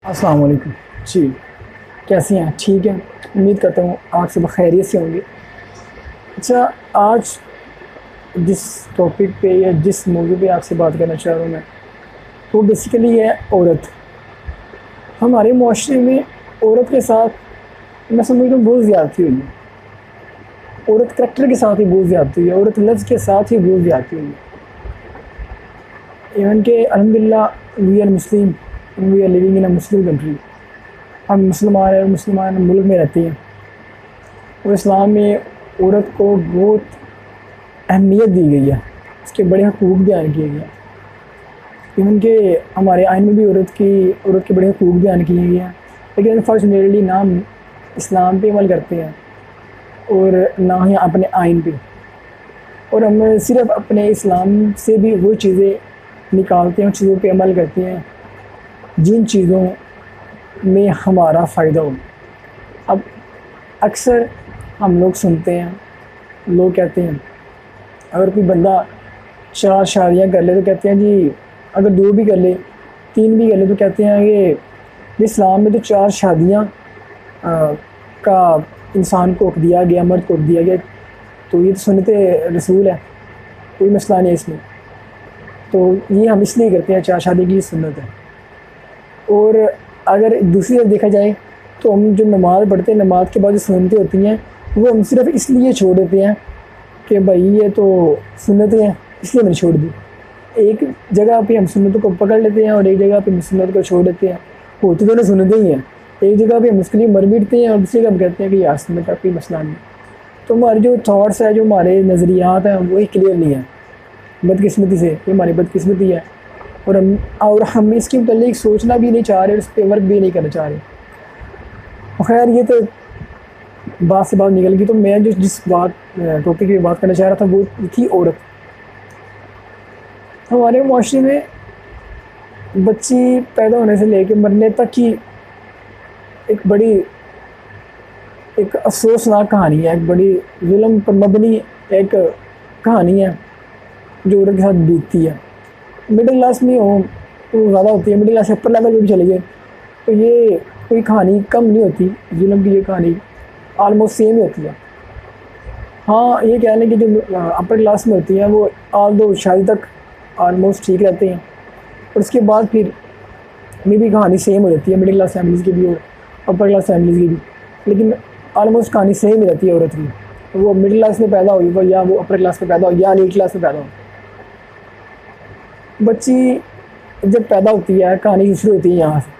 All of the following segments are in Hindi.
अस्सलाम वालेकुम जी। कैसी हैं? ठीक हैं। उम्मीद करता हूँ आप सब खैरियत से होंगे। अच्छा, आज जिस टॉपिक पे या जिस मौजू पे आपसे बात करना चाह रहा हूँ मैं, वो बेसिकली है औरत। हमारे मुआशरे में औरत के साथ मैं समझता हूँ बहुत ज़्यादती हुई है। औरत करैक्टर के साथ ही बहुत ज़्यादती हुई है, औरत लफ्ज़ के साथ ही बहुत ज़्यादती हुई है। इवन के अल्हम्दुलिल्लाह we are Muslim, we are living in a Muslim country. हम मुसलमान हैं और मुसलमान मुल्क में रहते हैं, और इस्लाम में औरत को बहुत अहमियत दी गई है, उसके बड़े हकूक़ बयान किए गए हैं। इवन के हमारे आइन में भी औरत के बड़े हकूक़ बयान किए गए हैं, लेकिन अनफॉर्चुनेटली ना हम इस्लाम पे अमल करते हैं और ना ही अपने आइन पे, और हम सिर्फ़ अपने इस्लाम से भी वो चीज़ें निकालते हैं, उन चीज़ों पे अमल करते हैं जिन चीज़ों में हमारा फ़ायदा हो। अब अक्सर हम लोग सुनते हैं, लोग कहते हैं अगर कोई बंदा 4 शादियाँ कर ले तो कहते हैं जी, अगर 2 भी कर ले, 3 भी कर ले तो कहते हैं कि इस्लाम में तो 4 शादियाँ का इंसान को हक दिया गया, मर्द को हक दिया गया, तो ये तो सुन्नत रसूल है, कोई मसला नहीं है इसमें। तो ये हम इसलिए करते हैं, 4 शादी की सुन्नत है। और अगर दूसरी तरफ देखा जाए तो हम जो नमाज़ पढ़ते हैं, नमाज के बाद जो सुन्नतें होती हैं वो हम सिर्फ़ इसलिए छोड़ देते हैं कि भाई ये तो सुन्नतें हैं, इसलिए मैंने छोड़ दी। एक जगह पे हम सुन्नतों को पकड़ लेते हैं और एक जगह पे हम सुन्नत को छोड़ देते हैं। होती दोनों सुन्नतें ही हैं, एक जगह पे हम उसके लिए मर मिटते हैं और दूसरी जगह हम कहते हैं कि यार सुन्नत का कोई मसला नहीं। तो हमारे जो थॉट्स है, जो हमारे नज़रियात हैं, वही क्लियर नहीं है बदकिस्मती से। ये हमारी बदकिस्मती है, और हम इसके मुतालिक सोचना भी नहीं चाह रहे और इस पर वर्क भी नहीं करना चाह रहे। खैर, ये तो बात से बात निकल गई। तो मैं जिस टॉपिक पे बात करना चाह रहा था वो थी औरत। हमारे मुआशरे में बच्ची पैदा होने से लेकर मरने तक की एक अफसोसनाक कहानी है, एक बड़ी जुल्म पर मबनी एक कहानी है जो औरत के साथ बीतती है। मिडिल क्लास में हो तो ज़्यादा होती है, मिडिल क्लास से अपर लेवल में भी चले गए तो ये कोई कहानी कम नहीं होती। जुल्म की ये कहानी आलमोस्ट सेम ही होती है। हाँ, ये कह लें कि जो अपर क्लास में होती हैं वो दो शादी तक आलमोस्ट ठीक रहते हैं, और उसके बाद फिर में भी कहानी सेम हो जाती है, मिडिल क्लास फैमिलीज़ की भी और अपर क्लास फैमिलीज़ की भी। लेकिन आलमोस्ट कहानी सेम ही रहती है औरत की, तो वो मिडिल क्लास में पैदा हुई वो, या वो अपर क्लास में पैदा हो, या मिडिल क्लास में पैदा हो। बच्ची जब पैदा होती है, कहानी शुरू होती है यहाँ से।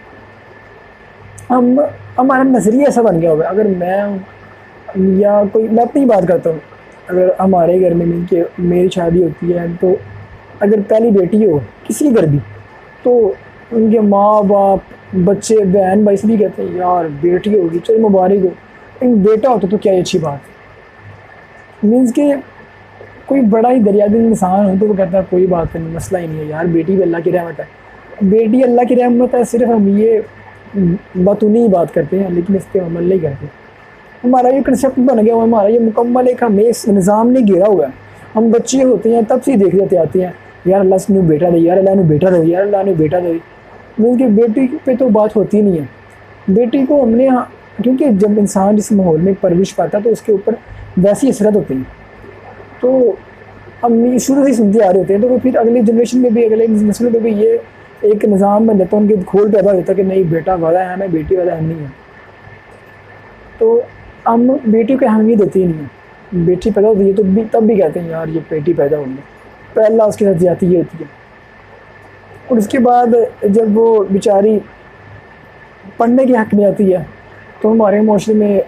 हमारा नज़रिया ऐसा बन गया होगा, अगर मैं या कोई, मैं अपनी बात करता हूँ, अगर हमारे घर में मेरी शादी होती है तो अगर पहली बेटी हो किसी के घर भी, तो उनके माँ बाप, बच्चे, बहन भाई सभी कहते हैं यार बेटी होगी, चलो मुबारक हो। लेकिन बेटा होता तो क्या अच्छी बात। मीन्स के कोई बड़ा ही दरियादिल इंसान हो तो वो कहता है कोई बात नहीं, मसला ही नहीं है यार, बेटी भी अल्लाह की रहमत है। बेटी अल्लाह की रहमत है, सिर्फ हम ये बातूनी बात करते हैं, लेकिन इस पर अमल नहीं करते। हमारा ये कंसेप्ट बन गया हुआ, हमारा ये मुकम्मल एक हमें इस निज़ाम ने घेरा हुआ है। हम बच्चे होते हैं तब से देख लेते आते हैं यार अल्लाह ने बेटा दे, यार अल्लाह ने बेटा दे, यार अल्लाह ने बेटा दे। मीन्स कि बेटी पे तो बात होती नहीं है। बेटी को हमने, क्योंकि जब इंसान जिस माहौल में परवरिश पाता है तो उसके ऊपर वैसी असरत होती है, तो हम शुरू से ही सुनते आ रहे होते हैं। तो फिर अगली जनरेशन में भी, अगले नस्ल में भी ये एक निज़ाम बन जाता है, उनके खोल पैदा होता है कि नहीं बेटा वाला है हमें, बेटी वाला हम नहीं है। तो हम बेटी को अहमियत देती ही नहीं है। बेटी पैदा होती है तो तब भी कहते हैं यार ये बेटी पैदा होगी, पहला उसके साथ ज़्यादती ये होती है। और उसके बाद जब वो बेचारी पढ़ने के हक़ में आती है तो हमारे माशरे में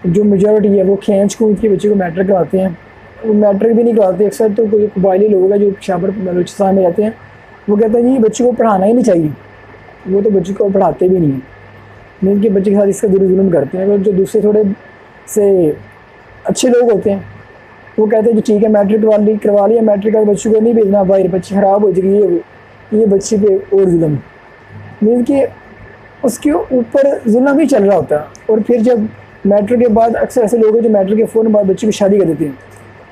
जो मेजॉरिटी है वो खींच कूद के बच्चे को मैट्रिक कराते हैं। वो मैट्रिक भी नहीं कराते अक्सर, तो कोई कबायली लोग हैं जो शाबर बलूचिस्तान में रहते हैं, वो कहते हैं जी बच्चे को पढ़ाना ही नहीं चाहिए, वो तो बच्चे को पढ़ाते भी नहीं हैं। मीन के बच्चे के साथ इसका जुल्म करते हैं। जो दूसरे थोड़े से अच्छे लोग होते हैं वो कहते हैं कि ठीक है मैट्रिक करवा लिया, मैट्रिक का बच्चे को नहीं भेजना, बाहर बच्ची ख़राब हो जाएगी, ये बच्चे पे और जुल्म। मीन कि उसके ऊपर जुल्म ही चल रहा होता है। और फिर जब मैट्रिक के बाद अक्सर ऐसे लोग हैं जो मैट्रिक के फ़ौरन बाद बच्चे की शादी कर देते हैं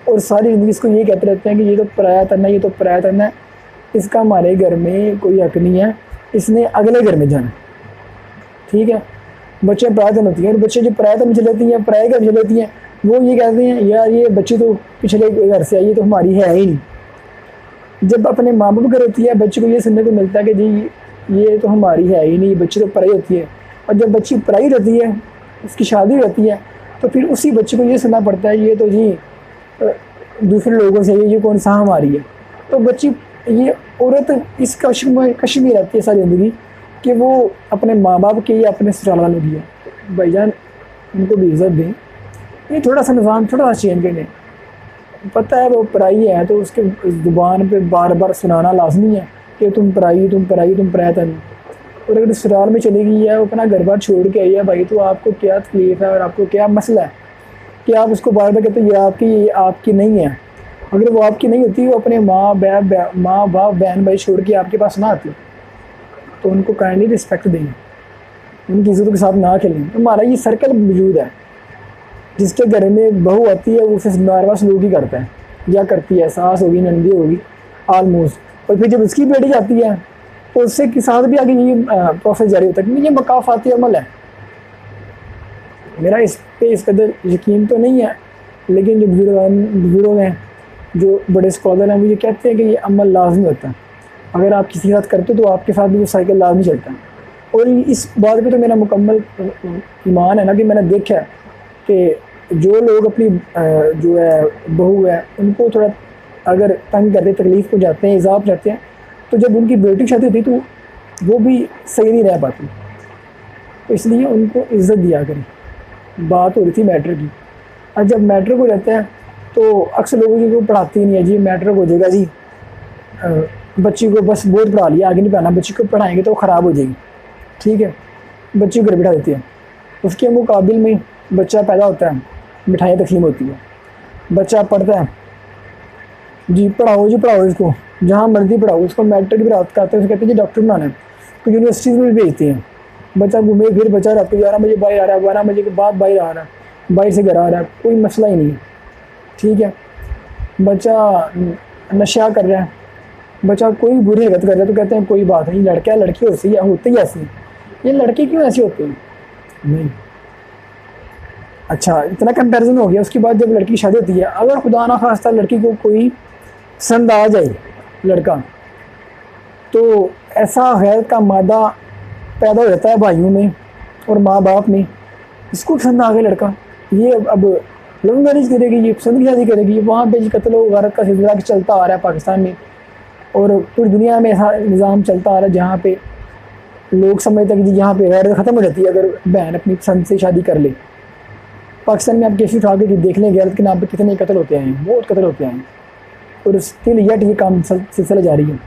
और सारी ज़िंदगी इसको ये कहते रहते हैं कि ये तो पराया तरना है, ये तो पराया तरना है, इसका हमारे घर में कोई हक़ नहीं है, इसने अगले घर में जाना। ठीक है, बच्चे परायतन होती हैं, और बच्चे जो परायतन चले जाती हैं, पराये घर चले जाती हैं, वो ये कहते हैं यार ये बच्ची तो पिछले घर से आई है, तो हमारी है ही नहीं। जब अपने माँ बाप घर होती है, बच्चे को ये सुनने को मिलता है कि जी ये तो हमारी है ही नहीं, बच्ची तो पराई होती है। और जब बच्ची पराई रहती है, उसकी शादी रहती है, तो फिर उसी बच्चे को ये सुनना पड़ता है ये तो जी दूसरे लोगों से ये कौन सा हमारी है। तो बच्ची, ये औरत इस कश में रहती है सारी ज़िंदगी कि वो अपने माँ बाप के या अपने ससुराल वालों की है। भाईजान उनको भी इज़्ज़त दें, ये थोड़ा सा निज़ाम थोड़ा सा चेंज करें। पता है वो पराई है, तो उसके ज़ुबान पे बार बार सुनाना लाजमी है कि तुम पराई, तुम पराई, तुम परायतन। और अगर ससुराल में चली गई है, वो अपना घर बार छोड़ के आई है भाई, तो आपको क्या तकलीफ़ है और आपको क्या मसला है कि आप उसको बार बार कहते हो ये आपकी नहीं है। अगर वो आपकी नहीं होती, वो अपने माँ बाप बहन भाई छोड़ के आपके पास ना आती, तो उनको काइंडली रिस्पेक्ट दें, उनकी इज़्ज़तों के साथ ना खेलें। तो हमारा ये सर्कल मौजूद है, जिसके घर में बहू आती है वो फिर बार सलूक ही करता है या करती है, सास होगी, नंदी होगी आलमोस्ट। और फिर जब उसकी बेटी जाती है, तो उससे के साथ भी आगे ये प्रोसेस जारी होता है। ये मकाफाती अमल है। मेरा इस पे इस कदर यकीन तो नहीं है, लेकिन जो बुजुर्ग हैं, जो बड़े स्कॉलर हैं, वो ये कहते हैं कि ये अमल लाजमी होता है। अगर आप किसी के साथ करते हो तो आपके साथ भी वो साइकिल लाजमी चलता है। और इस बात पे तो मेरा मुकम्मल ईमान है ना कि मैंने देखा है कि जो लोग अपनी जो है बहू है उनको थोड़ा अगर तंग करते, तकलीफ़ को जाते हैं, इज़ाफ़ जाते हैं, तो जब उनकी बेटी की शादी होती तो वो भी सही नहीं रह पाती। तो इसलिए उनको इज़्ज़त दिया करें। बात हो रही थी मैट्रिक की। और जब मैट्रिक हो जाता है तो अक्सर लोगों की को पढ़ाती ही नहीं है जी, मैट्रिक हो जाएगा जी, बच्ची को बस बोर्ड पढ़ा लिया, आगे नहीं पढ़ाना, बच्ची को पढ़ाएंगे तो ख़राब हो जाएगी, ठीक है, बच्ची को घर बिठा देती है। उसके मुकाबिल में बच्चा पैदा होता है, मिठाइयाँ तकसीम होती है, बच्चा पढ़ता है जी, पढ़ाओ जी पढ़ाओ, इसको जहाँ मर्जी पढ़ाओ, उसको मैट्रिक भी रात करते हैं, कहते हैं जी डॉक्टर बनाना है, तो यूनिवर्सिटीज़ में भी भेजते हैं। बच्चा घूमे फिर बच्चा रात को 11 बजे बाहर आ रहा है, 12 बजे के बाद बाहर आ रहा है, बाहर से घर आ रहा है, कोई मसला ही नहीं है, ठीक है। बच्चा नशा कर रहा है, बच्चा कोई बुरी हरकत कर रहा है, तो कहते हैं कोई बात नहीं, लड़का है लड़की होती है, होते ही ऐसी। ये लड़के क्यों ऐसे होते हैं? नहीं, अच्छा इतना कंपैरिजन हो गया। उसके बाद जब लड़की की शादी होती है, अगर खुदा ना खास्ता लड़की को कोई पसंद आ जाए लड़का, तो ऐसा गैर का मादा पैदा हो जाता है भाइयों में और माँ बाप में। इसको पसंद आ गया लड़का, ये अब लव मैरिज करेगी, ये पसंद की शादी करेगी, वहाँ पे कत्ल व गारत का सिलसिला चलता आ रहा है पाकिस्तान में, और पूरी दुनिया में ऐसा निज़ाम चलता आ रहा है जहाँ पे लोग समझते हैं कि यहाँ पे गैरत ख़त्म हो जाती है अगर बहन अपनी पसंद से शादी कर ले। पाकिस्तान में आप केस उठा के देखने गैरत के नाम पे कितने कत्ल होते हैं, बहुत कत्ल होते हैं, और स्टिल यट ये काम सिलसिला जारी है।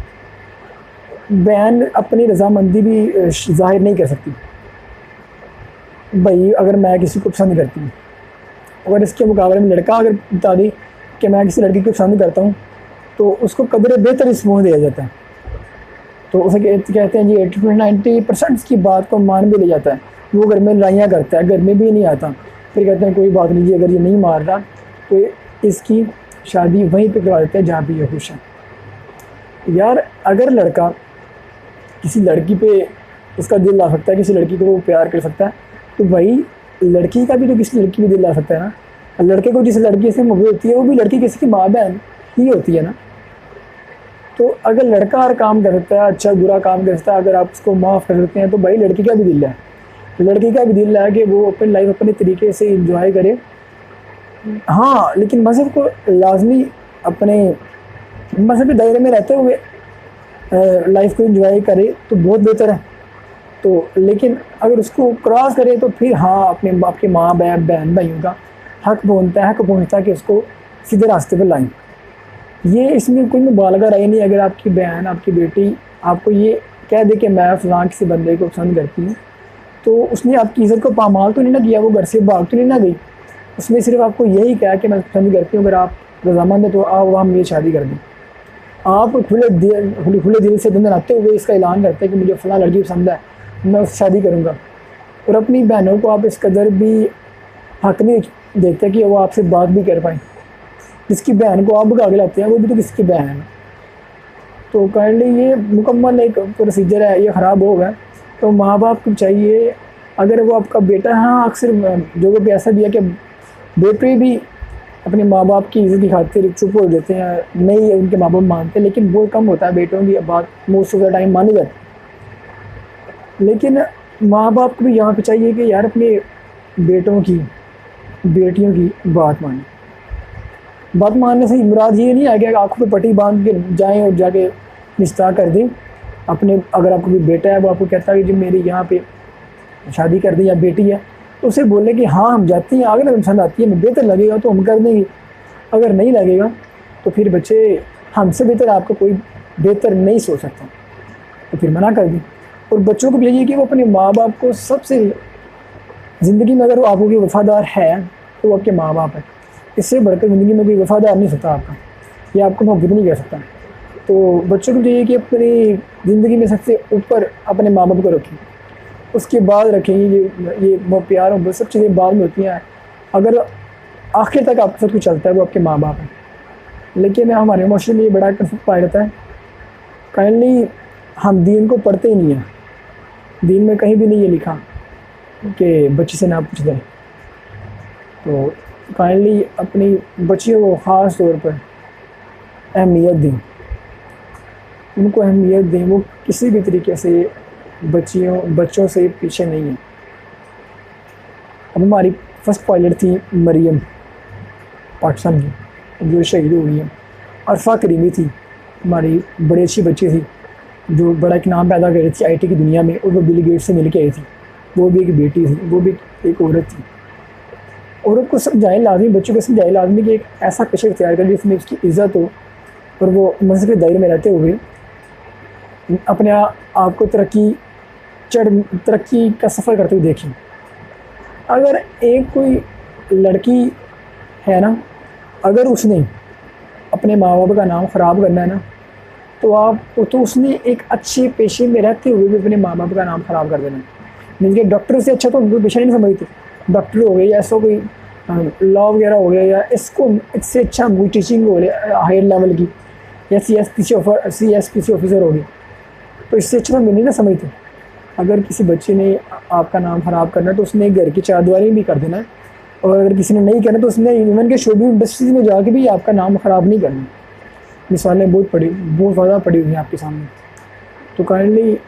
बहन अपनी रजामंदी भी जाहिर नहीं कर सकती भाई, अगर मैं किसी को पसंद करती हूँ। अगर इसके मुकाबले में लड़का अगर बता दे कि मैं किसी लड़की को पसंद करता हूँ, तो उसको कदर बेहतर रिस्पॉन्स दिया जाता है। तो उसे कहते हैं जी 80-90% की बात को मान भी ले जाता है। वो घर में लड़ाइयाँ करता है, घर में भी नहीं आता, फिर कहते हैं कोई बात नहीं जी, अगर ये नहीं मार रहा तो इसकी शादी वहीं पे करवा देते हैं जहाँ भी ये खुश है। यार अगर लड़का किसी लड़की पे उसका दिल ला सकता है, किसी लड़की को वो प्यार कर सकता है, तो भाई लड़की का भी तो किसी लड़की में दिल ला सकता है ना। लड़के को जिस लड़की से मोहब्बत होती है वो भी लड़की किसी की माँ बहन ही होती है ना। तो अगर लड़का हर काम कर सकता है, अच्छा बुरा काम कर सकता है, अगर आप उसको माफ़ कर सकते हैं, तो भाई लड़की का भी दिल है, लड़की का भी दिल है कि वो अपनी लाइफ अपने तरीके से इंजॉय करे। हाँ, लेकिन मज़हब को लाजमी अपने मज़हबी दायरे में रहते हुए लाइफ को एंजॉय करे तो बहुत बेहतर है। तो लेकिन अगर उसको क्रॉस करे तो फिर हाँ, अपने बाप के माँ बाप बहन भाइयों का हक पहुँचता है कि उसको सीधे रास्ते पर लाएं। ये इसमें कोई मुबालगा रही नहीं। अगर आपकी बहन, आपकी बेटी आपको ये कह दे कि मैं फ़लाँ किसी बंदे को पसंद करती हूँ, तो उसने आपकी इज़्ज़त को पामाल तो नहीं ना किया, वो घर से भाग तो नहीं ना गई, उसने सिर्फ आपको यही कहा कि मैं पसंद करती हूँ, अगर आप रज़ामंद हैं तो आओ हम ये शादी कर दें। आप खुले दिल से बंधन आते हुए इसका ऐलान करते हैं कि मुझे फ़लाँ लड़की पसंद है, मैं उससे शादी करूँगा, और अपनी बहनों को आप इस कदर भी हक नहीं देते कि वो आपसे बात भी कर पाएँ। जिसकी बहन को आप भगा के लाते हैं वो भी तो किसकी बहन है। तो काइंडली ये मुकम्मल एक प्रोसीजर है, ये ख़राब हो गया। तो माँ बाप को चाहिए अगर वो आपका बेटा है, हाँ अक्सर जगहों पे ऐसा भी है कि बेटे भी अपने माँ बाप की इज़्ज़त की खातिर चुप हो जाते हैं, नहीं उनके माँ बाप मानते, लेकिन बहुत कम होता है बेटों की बात मोस्ट ऑफ द टाइम मानी जाती है। लेकिन माँ बाप को भी यहाँ पे चाहिए कि यार अपने बेटों की बेटियों की बात माने। बात मानने से मुराद ये नहीं है कि आँखों पे पट्टी बांध के जाएं और जाके निस्तार कर दें अपने। अगर आपको कोई बेटा है वो आपको कहता है कि जी मेरी यहाँ पे शादी कर दी या बेटी है, तो उसे बोलने कि हाँ हम जाते हैं, अगर हमें पसंद आती है, हमें बेहतर लगेगा तो हम कर देंगे, अगर नहीं लगेगा तो फिर बच्चे हमसे बेहतर आपको कोई बेहतर नहीं सोच सकता, तो फिर मना कर दी। और बच्चों को भी यही है कि वो अपने माँ बाप को सबसे ज़िंदगी में अगर वो आपको कोई वफ़ादार है तो वो आपके माँ बाप है। इससे बढ़कर ज़िंदगी में कोई वफ़ादार नहीं सकता आपका, या आपको मोहब्बत नहीं कर सकता। तो बच्चों को चाहिए कि अपनी ज़िंदगी में सबसे ऊपर अपने माँ बाप को रखें, उसके बाद रखेंगे ये वो प्यार और सब चीज़ें बाद में होती हैं। अगर आखिर तक आपके साथ कुछ चलता है वो आपके माँ बाप हैं। लेकिन हमारे माशरे में ये बड़ा कंसेप्ट पाया जाता है, काइंडली हम दीन को पढ़ते ही नहीं हैं। दीन में कहीं भी नहीं ये लिखा कि बच्चे से ना पूछ दें। तो काइंडली अपनी बच्चियों को ख़ास तौर पर अहमियत दें, उनको अहमियत दें। वो किसी भी तरीके से बच्चों से पीछे नहीं है। अब हमारी फर्स्ट पायलट थी मरियम पाकिस्तान की, जो शहीद हुई है। अरफा करीमी थी, हमारी बड़ी अच्छी बच्ची थी जो बड़ा एक नाम पैदा कर रही थी आईटी की दुनिया में, और वो बिल गेट्स से मिल के आई थी। वो भी एक बेटी थी, वो भी एक औरत थी। औरत को समझाएं लाजमी, बच्चों को समझाएं लाजमी कि एक ऐसा पेशा इख्तियार करें जिसमें उसकी इज़्ज़त हो, और वो मज़हब के दायरे में रहते हुए अपने आप को तरक्की का सफ़र करते हुए देखें। अगर एक कोई लड़की है ना, अगर उसने अपने माँ बाप का नाम ख़राब करना है ना, तो उसने एक अच्छे पेशे में रहते हुए भी अपने माँ बाप का नाम ख़राब कर देना है। मीन के डॉक्टर से अच्छा तो उनको पेशा नहीं समझते, डॉक्टर हो गए या ऐसा कोई लॉ वगैरह हो गया, या इससे अच्छा कोई टीचिंग हो गई हायर लेवल की, या CSPC ऑफिसर हो गई, तो इससे अच्छा तो नहीं ना समझते। अगर किसी बच्चे ने आपका नाम ख़राब करना है तो उसने घर की चारदीवारी भी कर देना है, और अगर किसी ने नहीं करना तो उसने इवन के शोबी इंडस्ट्रीज में जाके भी आपका नाम ख़राब नहीं करना। मिसालें बहुत ज़्यादा पड़ी हुई हैं आपके सामने। तो काइंडली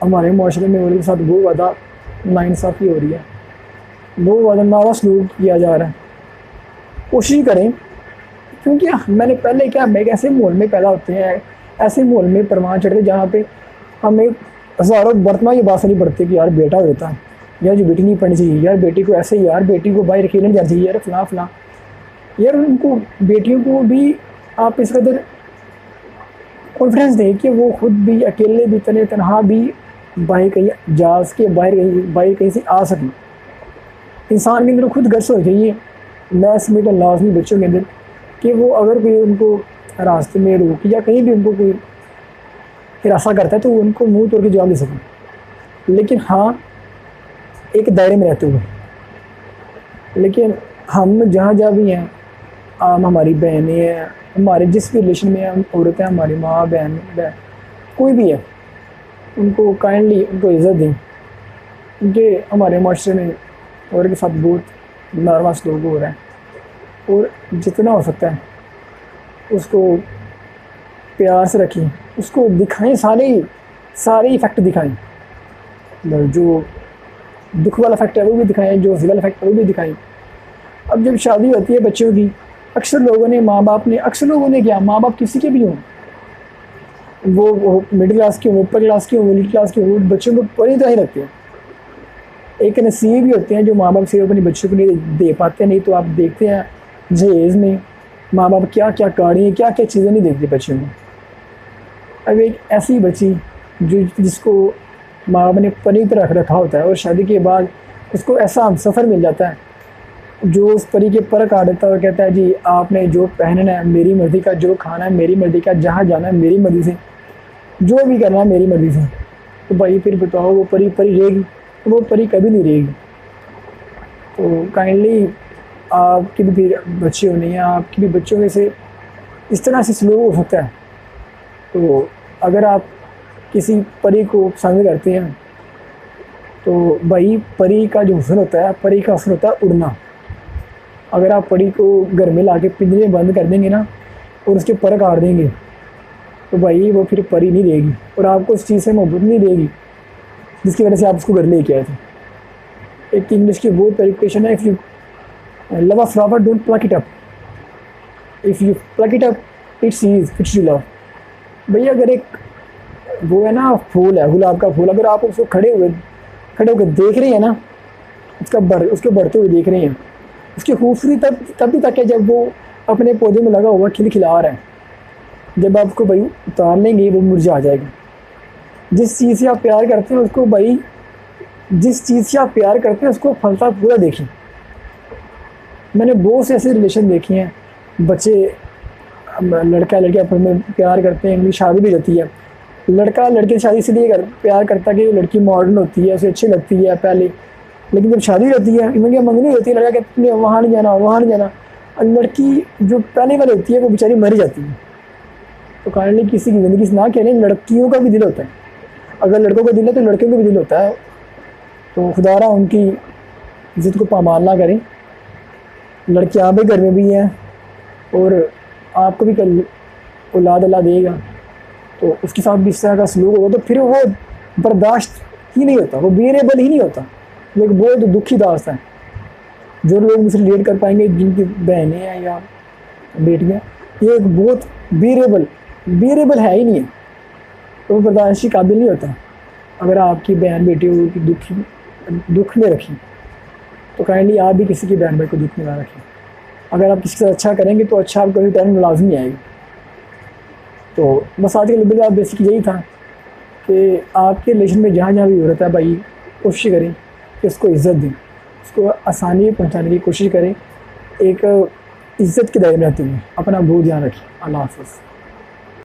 हमारे माशरे में औरत के साथ बहुत ज़्यादा नाइंसाफ़ी हो रही है, बहुत ज़्यादा नारा सलूक किया जा रहा है। कोशिश करें, क्योंकि मैंने पहले क्या, मैं एक ऐसे माहौल में पैदा होते हैं, ऐसे माहौल में परवान चढ़ते जहाँ पे हमें हज़ारों बर्तमान ये बात नहीं पड़ती कि यार बेटा होता है, यार जो बेटी नहीं पढ़नी चाहिए, यार बेटी को ऐसे, यार बेटी को बाहर खेलने जाना चाहिए, यार फलां। यार उनको बेटियों को भी आप इस कदर कॉन्फिडेंस दें कि वो खुद भी अकेले भी तनहा भी बाहर कहीं जा सके, बाहर कहीं से आ सकें। इंसान के अंदर खुद गर्स हो चाहिए। मैं समझता हूँ लाजमी बच्चों के अंदर कि वो अगर कोई उनको रास्ते में रोक या कहीं भी उनको कोई हिरासा करता है तो उनको मुंह तोड़ के जवाब दे सकें, लेकिन हाँ एक दायरे में रहते हुए। लेकिन हम जहाँ भी हैं, हमारी बहनें हैं, हमारे जिस भी रिलेशन में हम औरतें, हमारी माँ बहन कोई भी है, उनको काइंडली उनको इज़्ज़त दें, क्योंकि हमारे माशरे में औरत के साथ बहुत नारवा सलूक हो रहा है। और जितना हो सकता है उसको प्यार से रखें, उसको दिखाएं, सारे इफ़ेक्ट दिखाएं। जो दुख वाला फैक्ट है वो भी दिखाएं, जो हंसी वाला फैक्ट है वो भी दिखाएं। अब जब शादी होती है बच्चों की, अक्सर लोगों ने क्या, माँ बाप किसी के भी हों, वो मिडिल क्लास के हों, अपर क्लास के हों, मिडिल क्लास के हों, बच्चों को पूरी तरह ही रखते हैं। एक नसीब भी होते हैं जो माँ बाप से अपने बच्चों को नहीं दे पाते। नहीं तो आप देखते हैं जहेज़ में माँ बाप क्या क्या गाड़ियाँ, क्या क्या चीज़ें नहीं देते बच्चों को। अब एक ऐसी बच्ची जिसको माँ बाप ने परी पर रखा होता है, और शादी के बाद उसको ऐसा हमसफ़र मिल जाता है जो उस परी के पर काट देता है और कहता है जी आपने जो पहनना है मेरी मर्ज़ी का, जो खाना है मेरी मर्ज़ी का, जहाँ जाना है मेरी मर्ज़ी से, जो भी करना है मेरी मर्ज़ी से। तो भाई फिर बताओ वो परी रहेगी? तो वो परी कभी नहीं रहेगी। तो काइंडली आपकी भी बच्चे होने हैं, आपकी भी बच्चों में से इस तरह से सलूक हो सकता है। तो अगर आप किसी परी को पसंद करते हैं तो भाई परी का जो हुस्न होता है, परी का हुस्न होता है उड़ना। अगर आप परी को घर में ला के पिंजरे में बंद कर देंगे ना और उसके पर काट देंगे, तो भाई वो फिर परी नहीं देगी और आपको उस चीज़ से मोहब्बत नहीं देगी जिसकी वजह से आप उसको घर लेके आए थे। एक इंग्लिश की बहुत प्यारी क्वेश्चन है, if you love a flower don't pluck it up, if you pluck it up it's is it's you love. भैया अगर एक वो है ना फूल है, गुलाब का फूल, अगर आप उसको खड़े होकर देख रहे हैं ना, उसके बढ़ते हुए देख रहे हैं, उसकी खूबसूरती तभी तक है जब वो अपने पौधे में लगा हुआ खिला रहा है। जब आप उसको भाई उतार लेंगे वो मुरझा जाएगा। जिस चीज़ से आप प्यार करते हैं उसको भाई, जिस चीज़ से आप प्यार करते हैं उसको फलता पूरा देखें। मैंने बहुत से ऐसे रिलेशन देखे हैं, बच्चे लड़का लड़की आपस में प्यार करते हैं, उनकी शादी भी रहती है, लड़का लड़के की शादी इसलिए प्यार करता है कि लड़की मॉडर्न होती है, उसे अच्छी लगती है पहले, लेकिन जब शादी रहती है, इनकी मंगनी होती है, लड़का कहते हैं वहाँ नहीं जाना वहाँ नहीं जाना, और लड़की जो पहले वाली होती है वो बेचारी मर जाती है। तो काइंडली किसी की ज़िंदगी से ना कहने, लड़कियों का भी दिल होता है, अगर लड़कों का दिल है तो लड़कियों का भी दिल होता है। तो खुदारा उनकी इज़्ज़त को पामाल ना करें। लड़कियाँ भी घर में भी हैं और आपको भी कल औलाद अल्लाह देगा, तो उसके साथ भी इस तरह का सलूक होगा तो फिर वो बर्दाश्त ही नहीं होता, वो बेरेबल ही नहीं होता। वो एक बहुत दुखी दास्तान है। जो लोग मुझसे रिलेट कर पाएंगे, जिनकी बहनें हैं या बेटियाँ, ये एक बहुत बेरेबल है ही नहीं है, तो वो बर्दाश्त के काबिल नहीं होता। अगर आपकी बहन बेटी दुख में रखें तो काइंडली आप भी किसी की बहन भाई को दुख में ना रखें। अगर आप किसी से अच्छा करेंगे तो अच्छा आपको रिटर्न में लाजमी आएगी। तो बस आज का लिबल आप बेसिक यही था कि आपके रिलेशन में जहाँ जहाँ भी ज़रूरत है भाई, कोशिश करें कि उसको इज़्ज़त दें, उसको आसानी पहुँचाने की कोशिश करें, एक इज़्ज़त के दायरे में रहते हुए। अपना बहुत ध्यान रखें। अल्लाह हाफ़िज़।